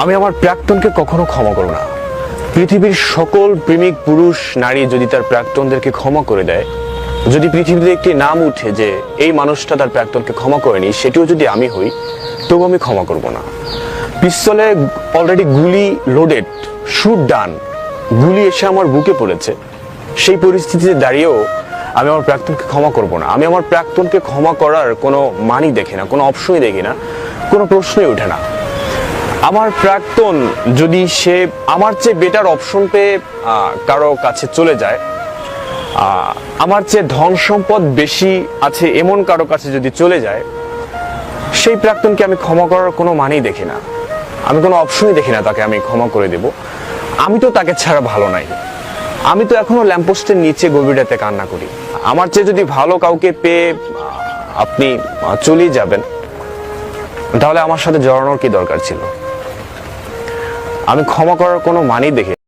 আমি আমার প্রাক্তনকে কখনো ক্ষমা করব না। পৃথিবীর সকল প্রেমিক পুরুষ নারী যদি তার প্রাক্তনদেরকে ক্ষমা করে দেয়, যদি পৃথিবীতে একটি নাম উঠে যে এই মানুষটা তার প্রাক্তনকে ক্ষমা করেনি, সেটিও যদি আমি হই, তবু আমি ক্ষমা করব না। পিস্তলে অলরেডি গুলি লোডেড, শুট ডান, গুলি এসে আমার বুকে পড়েছে, সেই পরিস্থিতিতে দাঁড়িয়েও আমি আমার প্রাক্তনকে ক্ষমা করব না। আমি আমার প্রাক্তনকে ক্ষমা করার কোনো মানই দেখি না, কোনো অপশনই দেখি না, কোনো প্রশ্নই ওঠে না। আমার প্রাক্তন যদি সে আমার চেয়ে বেটার অপশন পেয়ে কারো কাছে চলে যায়, আমার চেয়ে ধন সম্পদ বেশি আছে এমন কারো কাছে যদি চলে যায়, সেই প্রাক্তনকে আমি ক্ষমা করার কোনো মানেই দেখি না, আমি কোনো অপশনই দেখি না তাকে আমি ক্ষমা করে দেব। আমি তো তাকে ছাড়া ভালো নাই, আমি তো এখনো ল্যাম্পপোস্টের নিচে গভীর রাতে কান্না করি। আমার চেয়ে যদি ভালো কাউকে পেয়ে আপনি চলেই যাবেন, তাহলে আমার সাথে জড়ানোর কি দরকার ছিল? আমি ক্ষমা করার কোনো মানেই দেখি